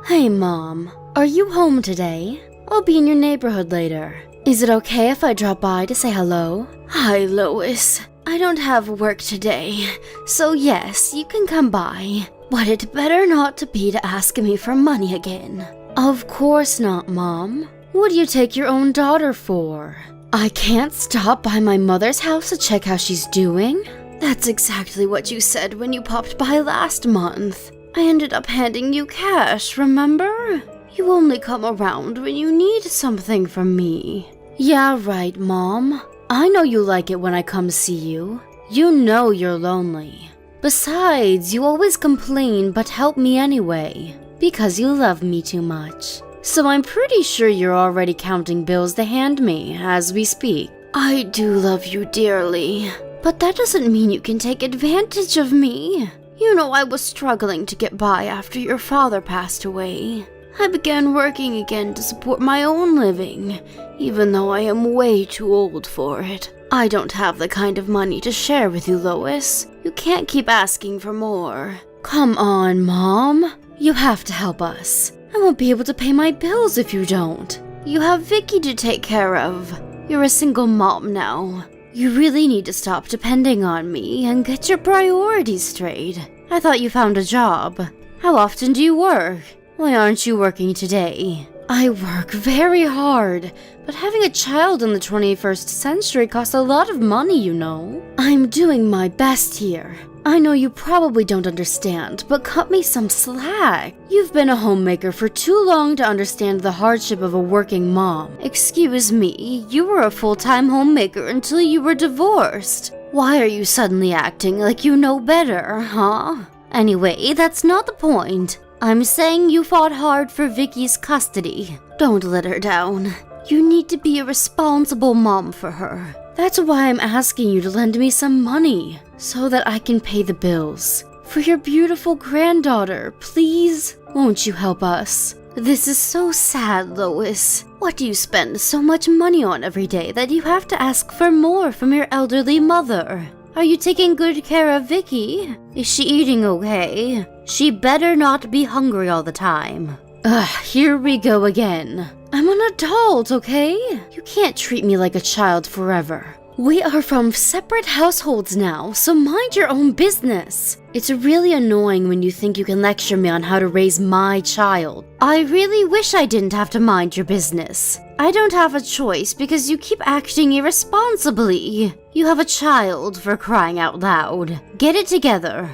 Hey, Mom. Are you home today? I'll be in your neighborhood later. Is it okay if I drop by to say hello? Hi, Lois. I don't have work today, so yes, you can come by. But it better not to be to ask me for money again. Of course not, Mom. What do you take your own daughter for? I can't stop by my mother's house to check how she's doing? That's exactly what you said when you popped by last month. I ended up handing you cash, remember? You only come around when you need something from me. Yeah, right, Mom. I know you like it when I come see you. You know you're lonely. Besides, you always complain but help me anyway, because you love me too much. So I'm pretty sure you're already counting bills to hand me as we speak. I do love you dearly, but that doesn't mean you can take advantage of me. You know I was struggling to get by after your father passed away. I began working again to support my own living, even though I am way too old for it. I don't have the kind of money to share with you, Lois. You can't keep asking for more. Come on, Mom. You have to help us. I won't be able to pay my bills if you don't. You have Vicky to take care of. You're a single mom now. You really need to stop depending on me and get your priorities straight. I thought you found a job. How often do you work? Why aren't you working today? I work very hard, but having a child in the 21st century costs a lot of money, you know. I'm doing my best here. I know you probably don't understand, but cut me some slack. You've been a homemaker for too long to understand the hardship of a working mom. Excuse me, you were a full-time homemaker until you were divorced. Why are you suddenly acting like you know better, huh? Anyway, that's not the point. I'm saying you fought hard for Vicky's custody. Don't let her down. You need to be a responsible mom for her. That's why I'm asking you to lend me some money, so that I can pay the bills. For your beautiful granddaughter, please? Won't you help us? This is so sad, Lois. What do you spend so much money on every day that you have to ask for more from your elderly mother? Are you taking good care of Vicky? Is she eating okay? She better not be hungry all the time. Ugh, here we go again. I'm an adult, okay? You can't treat me like a child forever. We are from separate households now, so mind your own business. It's really annoying when you think you can lecture me on how to raise my child. I really wish I didn't have to mind your business. I don't have a choice because you keep acting irresponsibly. You have a child, for crying out loud. Get it together.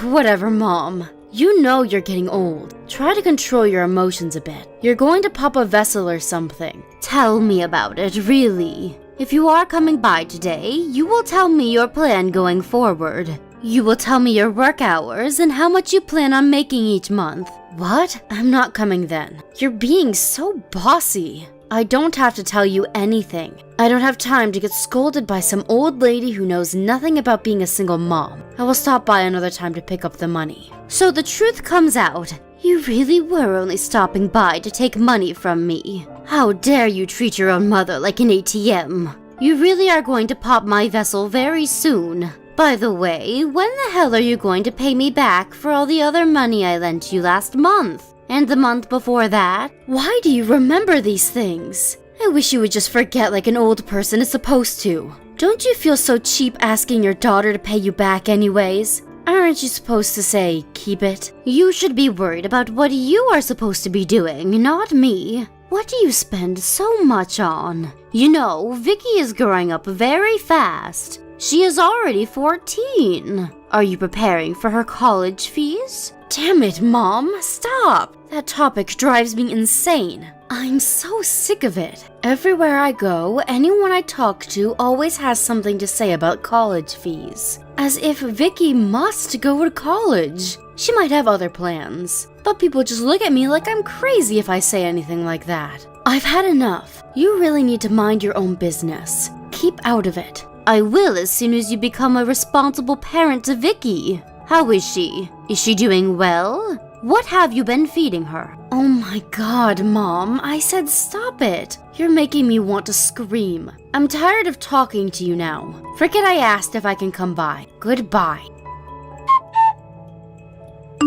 Whatever, Mom. You know you're getting old. Try to control your emotions a bit. You're going to pop a vessel or something. Tell me about it, really. If you are coming by today, you will tell me your plan going forward. You will tell me your work hours and how much you plan on making each month. What? I'm not coming then. You're being so bossy. I don't have to tell you anything. I don't have time to get scolded by some old lady who knows nothing about being a single mom. I will stop by another time to pick up the money. So the truth comes out. You really were only stopping by to take money from me. How dare you treat your own mother like an ATM? You really are going to pop my vessel very soon. By the way, when the hell are you going to pay me back for all the other money I lent you last month? And the month before that? Why do you remember these things? I wish you would just forget like an old person is supposed to. Don't you feel so cheap asking your daughter to pay you back anyways? Aren't you supposed to say, keep it? You should be worried about what you are supposed to be doing, not me. What do you spend so much on? You know, Vicky is growing up very fast. She is already 14. Are you preparing for her college fees? Damn it, Mom, stop! That topic drives me insane. I'm so sick of it. Everywhere I go, anyone I talk to always has something to say about college fees. As if Vicky must go to college. She might have other plans, but people just look at me like I'm crazy if I say anything like that. I've had enough. You really need to mind your own business. Keep out of it. I will as soon as you become a responsible parent to Vicky. How is she? Is she doing well? What have you been feeding her? Oh my god, Mom, I said stop it. You're making me want to scream. I'm tired of talking to you now. Forget I asked if I can come by. Goodbye.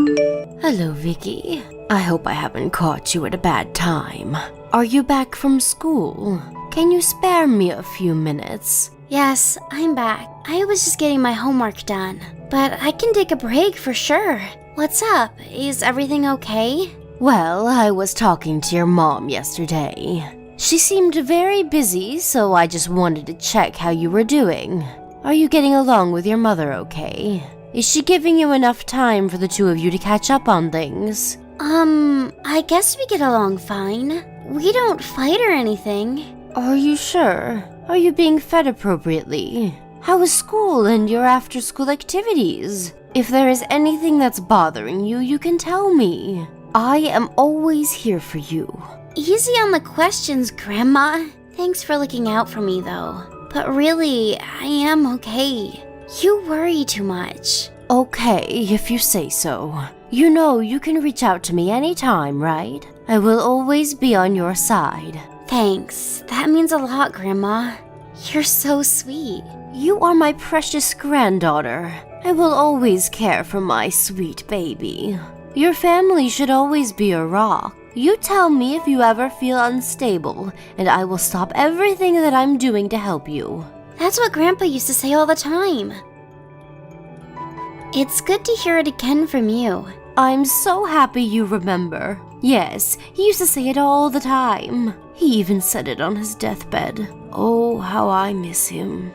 Hello, Vicky. I hope I haven't caught you at a bad time. Are you back from school? Can you spare me a few minutes? Yes, I'm back. I was just getting my homework done. But I can take a break for sure. What's up? Is everything okay? Well, I was talking to your mom yesterday. She seemed very busy, so I just wanted to check how you were doing. Are you getting along with your mother okay? Is she giving you enough time for the two of you to catch up on things? I guess we get along fine. We don't fight or anything. Are you sure? Are you being fed appropriately? How is school and your after-school activities? If there is anything that's bothering you, you can tell me. I am always here for you. Easy on the questions, Grandma. Thanks for looking out for me, though. But really, I am okay. You worry too much. Okay, if you say so. You know you can reach out to me anytime, right? I will always be on your side. Thanks. That means a lot, Grandma. You're so sweet. You are my precious granddaughter. I will always care for my sweet baby. Your family should always be a rock. You tell me if you ever feel unstable, and I will stop everything that I'm doing to help you. That's what Grandpa used to say all the time. It's good to hear it again from you. I'm so happy you remember. Yes, he used to say it all the time. He even said it on his deathbed. Oh, how I miss him.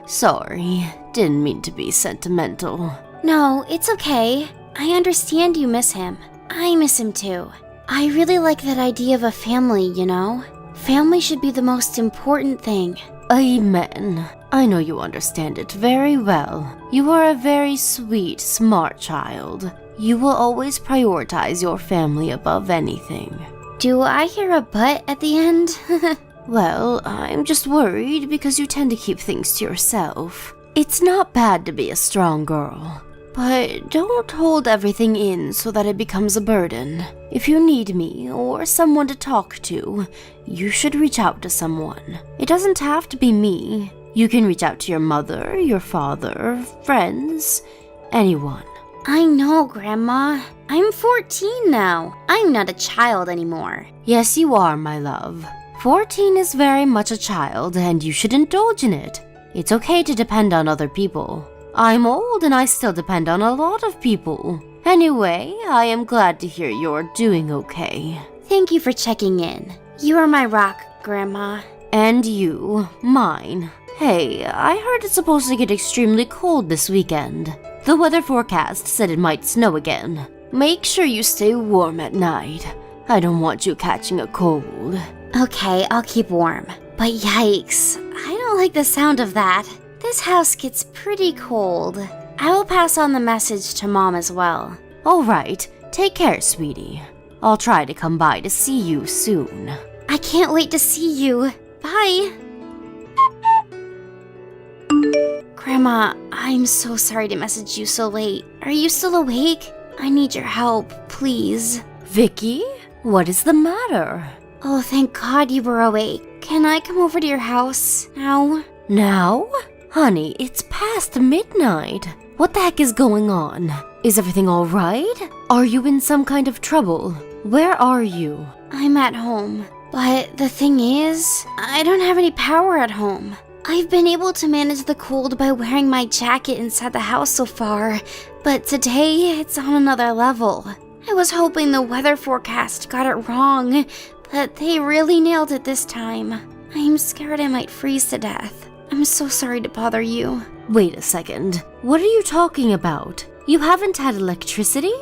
Sorry, didn't mean to be sentimental. No, it's okay. I understand you miss him. I miss him too. I really like that idea of a family, you know? Family should be the most important thing. Amen. I know you understand it very well. You are a very sweet, smart child. You will always prioritize your family above anything. Do I hear a but at the end? Well, I'm just worried because you tend to keep things to yourself. It's not bad to be a strong girl, but don't hold everything in so that it becomes a burden. If you need me or someone to talk to, you should reach out to someone. It doesn't have to be me. You can reach out to your mother, your father, friends, anyone. I know, Grandma. I'm 14 now. I'm not a child anymore. Yes, you are, my love. 14 is very much a child, and you should indulge in it. It's okay to depend on other people. I'm old, and I still depend on a lot of people. Anyway, I am glad to hear you're doing okay. Thank you for checking in. You are my rock, Grandma. And you, mine. Hey, I heard it's supposed to get extremely cold this weekend. The weather forecast said it might snow again. Make sure you stay warm at night. I don't want you catching a cold. Okay, I'll keep warm. But yikes, I don't like the sound of that. This house gets pretty cold. I will pass on the message to Mom as well. Alright, take care, sweetie. I'll try to come by to see you soon. I can't wait to see you. Bye. Grandma, I'm so sorry to message you so late. Are you still awake? I need your help, please. Vicky, what is the matter? Oh, thank God you were awake. Can I come over to your house now? Now? Honey, it's past midnight. What the heck is going on? Is everything all right? Are you in some kind of trouble? Where are you? I'm at home. But the thing is, I don't have any power at home. I've been able to manage the cold by wearing my jacket inside the house so far, but today it's on another level. I was hoping the weather forecast got it wrong, but they really nailed it this time. I'm scared I might freeze to death. I'm so sorry to bother you. Wait a second. What are you talking about? You haven't had electricity?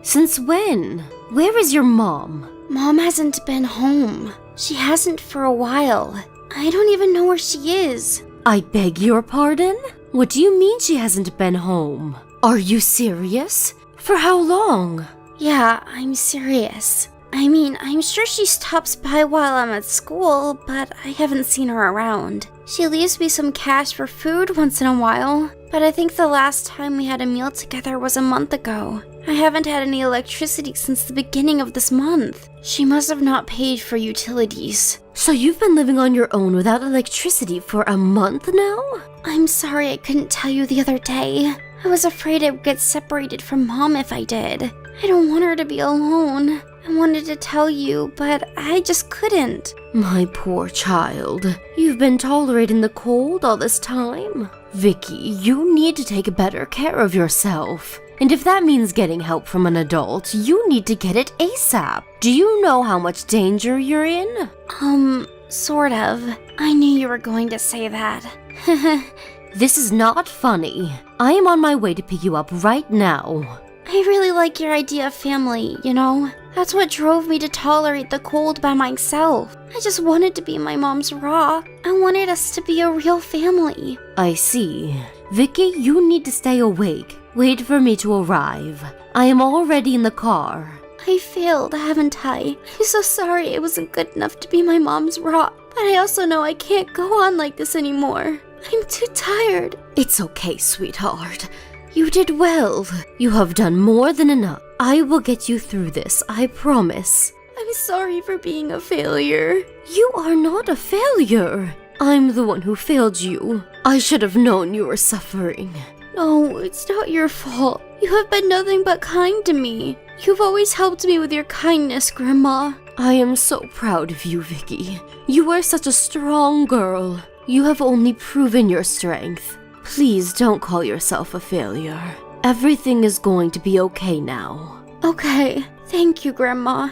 Since when? Where is your mom? Mom hasn't been home. She hasn't for a while. I don't even know where she is. I beg your pardon? What do you mean she hasn't been home? Are you serious? For how long? Yeah, I'm serious. I mean, I'm sure she stops by while I'm at school, but I haven't seen her around. She leaves me some cash for food once in a while, but I think the last time we had a meal together was a month ago. I haven't had any electricity since the beginning of this month. She must have not paid for utilities. So you've been living on your own without electricity for a month now? I'm sorry I couldn't tell you the other day. I was afraid I would get separated from Mom if I did. I don't want her to be alone. I wanted to tell you, but I just couldn't. My poor child. You've been tolerating the cold all this time? Vicky, you need to take better care of yourself. And if that means getting help from an adult, you need to get it ASAP. Do you know how much danger you're in? Sort of. I knew you were going to say that. This is not funny. I am on my way to pick you up right now. I really like your idea of family, you know? That's what drove me to tolerate the cold by myself. I just wanted to be my mom's rock. I wanted us to be a real family. I see. Vicky, you need to stay awake. Wait for me to arrive. I am already in the car. I failed, haven't I? I'm so sorry I wasn't good enough to be my mom's rock. But I also know I can't go on like this anymore. I'm too tired. It's okay, sweetheart. You did well. You have done more than enough. I will get you through this, I promise. I'm sorry for being a failure. You are not a failure. I'm the one who failed you. I should have known you were suffering. No, it's not your fault. You have been nothing but kind to me. You've always helped me with your kindness, Grandma. I am so proud of you, Vicky. You are such a strong girl. You have only proven your strength. Please don't call yourself a failure. Everything is going to be okay now. Okay, thank you, Grandma.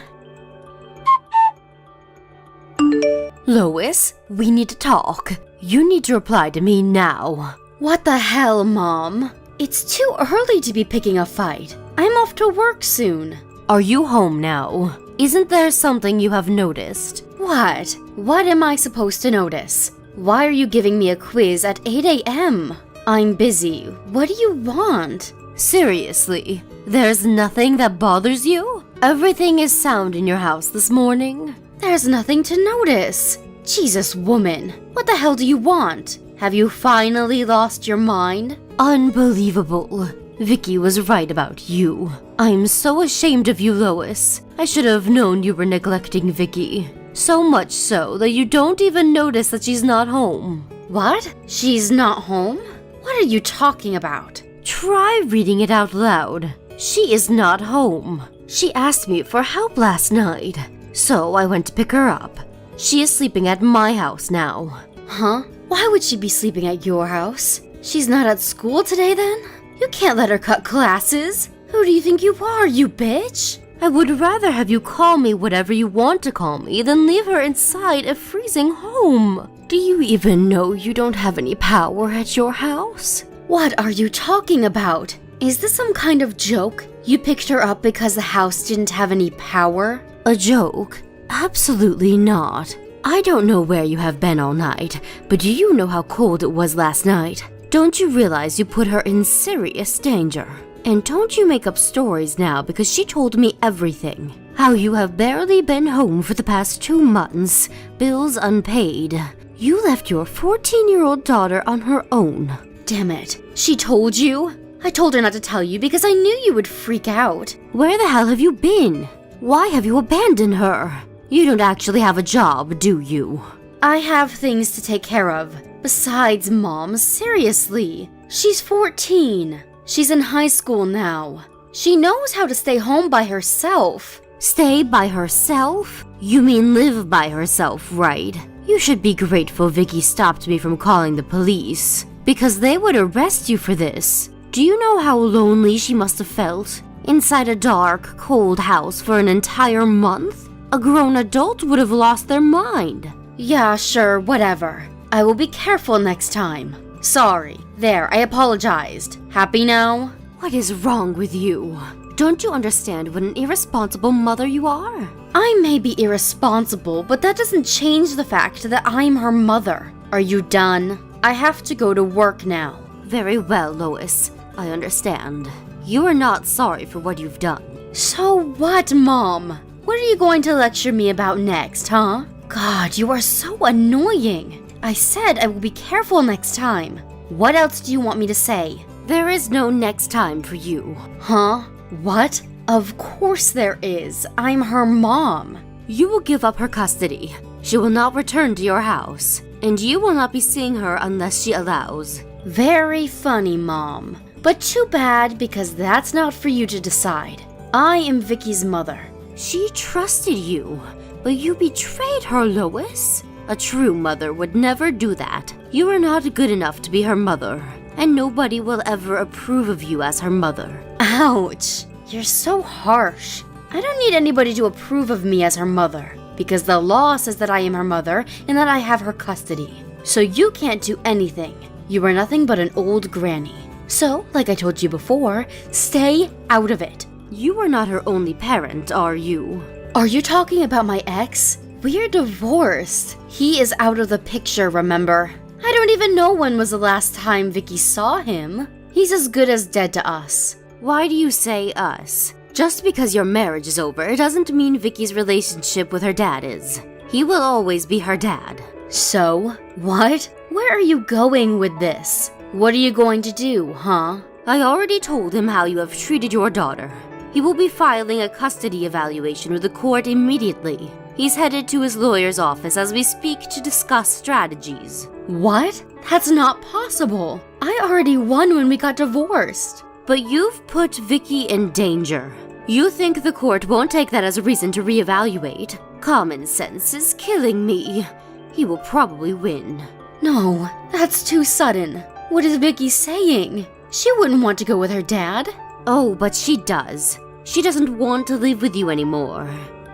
Lois, we need to talk. You need to reply to me now. What the hell, Mom? It's too early to be picking a fight. I'm off to work soon. Are you home now? Isn't there something you have noticed? What? What am I supposed to notice? Why are you giving me a quiz at 8 a.m.? I'm busy. What do you want? Seriously, there's nothing that bothers you? Everything is sound in your house this morning? There's nothing to notice. Jesus, woman. What the hell do you want? Have you finally lost your mind? Unbelievable. Vicky was right about you. I'm so ashamed of you, Lois. I should have known you were neglecting Vicky. So much so that you don't even notice that she's not home. What? She's not home? What are you talking about? Try reading it out loud. She is not home. She asked me for help last night, so I went to pick her up. She is sleeping at my house now. Huh? Why would she be sleeping at your house? She's not at school today then? You can't let her cut classes. Who do you think you are, you bitch? I would rather have you call me whatever you want to call me than leave her inside a freezing home. Do you even know you don't have any power at your house? What are you talking about? Is this some kind of joke? You picked her up because the house didn't have any power? A joke? Absolutely not. I don't know where you have been all night, but do you know how cold it was last night? Don't you realize you put her in serious danger? And don't you make up stories now because she told me everything. How you have barely been home for the past 2 months, bills unpaid. You left your 14-year-old daughter on her own. Damn it. She told you? I told her not to tell you because I knew you would freak out. Where the hell have you been? Why have you abandoned her? You don't actually have a job, do you? I have things to take care of. Besides, Mom, seriously. She's 14. She's in high school now. She knows how to stay home by herself. Stay by herself? You mean live by herself, right? You should be grateful Vicky stopped me from calling the police, because they would arrest you for this. Do you know how lonely she must have felt? Inside a dark, cold house for an entire month? A grown adult would have lost their mind. Yeah, sure, whatever. I will be careful next time. Sorry. There, I apologized. Happy now? What is wrong with you? Don't you understand what an irresponsible mother you are? I may be irresponsible, but that doesn't change the fact that I'm her mother. Are you done? I have to go to work now. Very well, Lois. I understand. You are not sorry for what you've done. So what, Mom? What are you going to lecture me about next, huh? God, you are so annoying. I said I will be careful next time. What else do you want me to say? There is no next time for you. Huh? What? Of course there is. I'm her mom. You will give up her custody. She will not return to your house, and you will not be seeing her unless she allows. Very funny, Mom. But too bad, because that's not for you to decide. I am Vicky's mother. She trusted you, but you betrayed her, Lois. A true mother would never do that. You are not good enough to be her mother, and nobody will ever approve of you as her mother. Ouch! You're so harsh. I don't need anybody to approve of me as her mother, because the law says that I am her mother and that I have her custody. So you can't do anything. You are nothing but an old granny. So, like I told you before, stay out of it. You are not her only parent, are you? Are you talking about my ex? We're divorced. He is out of the picture, remember? I don't even know when was the last time Vicky saw him. He's as good as dead to us. Why do you say us? Just because your marriage is over doesn't mean Vicky's relationship with her dad is. He will always be her dad. So, what? Where are you going with this? What are you going to do, huh? I already told him how you have treated your daughter. He will be filing a custody evaluation with the court immediately. He's headed to his lawyer's office as we speak to discuss strategies. What? That's not possible. I already won when we got divorced. But you've put Vicky in danger. You think the court won't take that as a reason to reevaluate? Common sense is killing me. He will probably win. No, that's too sudden. What is Vicky saying? She wouldn't want to go with her dad. Oh, but she does. She doesn't want to live with you anymore.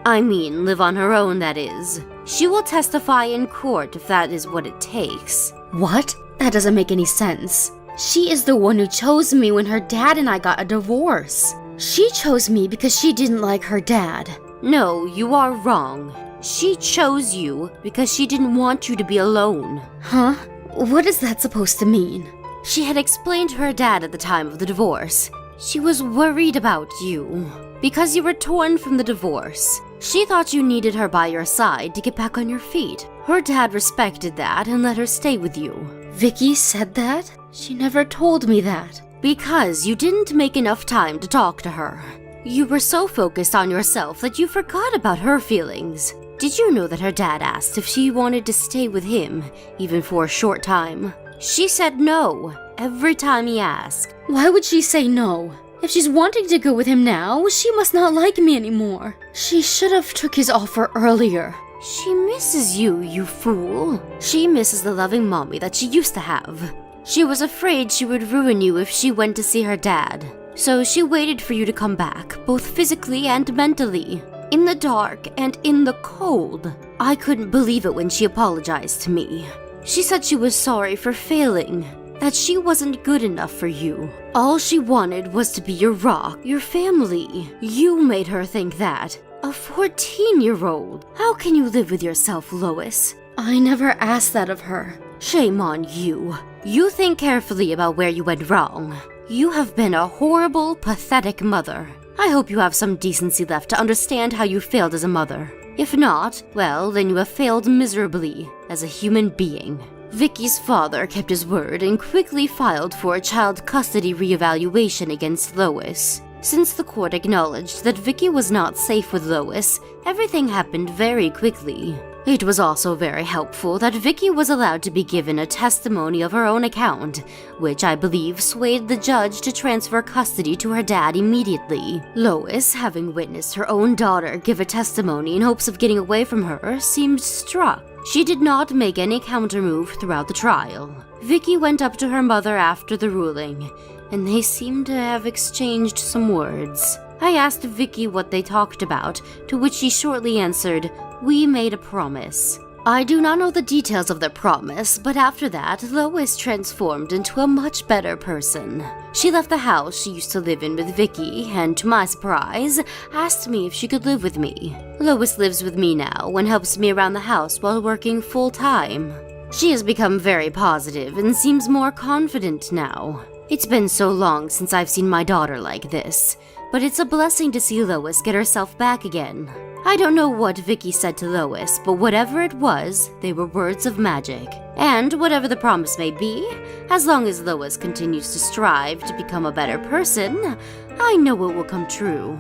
I mean, live on her own, that is. She will testify in court if that is what it takes. What? That doesn't make any sense. She is the one who chose me when her dad and I got a divorce. She chose me because she didn't like her dad. No, you are wrong. She chose you because she didn't want you to be alone. Huh? What is that supposed to mean? She had explained to her dad at the time of the divorce. She was worried about you because you were torn from the divorce. She thought you needed her by your side to get back on your feet. Her dad respected that and let her stay with you. Vicky said that? She never told me that. Because you didn't make enough time to talk to her. You were so focused on yourself that you forgot about her feelings. Did you know that her dad asked if she wanted to stay with him, even for a short time? She said no, every time he asked. Why would she say no? If she's wanting to go with him now, she must not like me anymore. She should have took his offer earlier. She misses you, you fool. She misses the loving mommy that she used to have. She was afraid she would ruin you if she went to see her dad. So she waited for you to come back, both physically and mentally. In the dark and in the cold. I couldn't believe it when she apologized to me. She said she was sorry for failing, that she wasn't good enough for you. All she wanted was to be your rock, your family. You made her think that. A 14-year-old. How can you live with yourself, Lois? I never asked that of her. Shame on you. You think carefully about where you went wrong. You have been a horrible, pathetic mother. I hope you have some decency left to understand how you failed as a mother. If not, well, then you have failed miserably as a human being. Vicky's father kept his word and quickly filed for a child custody reevaluation against Lois. Since the court acknowledged that Vicky was not safe with Lois, everything happened very quickly. It was also very helpful that Vicky was allowed to be given a testimony of her own account, which I believe swayed the judge to transfer custody to her dad immediately. Lois, having witnessed her own daughter give a testimony in hopes of getting away from her, seemed struck. She did not make any countermove throughout the trial. Vicky went up to her mother after the ruling, and they seemed to have exchanged some words. I asked Vicky what they talked about, to which she shortly answered, "We made a promise." I do not know the details of their promise, but after that, Lois transformed into a much better person. She left the house she used to live in with Vicky, and to my surprise, asked me if she could live with me. Lois lives with me now and helps me around the house while working full-time. She has become very positive and seems more confident now. It's been so long since I've seen my daughter like this, but it's a blessing to see Lois get herself back again. I don't know what Vicky said to Lois, but whatever it was, they were words of magic. And whatever the promise may be, as long as Lois continues to strive to become a better person, I know it will come true.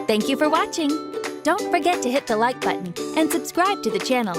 Thank you for watching. Don't forget to hit the like button and subscribe to the channel.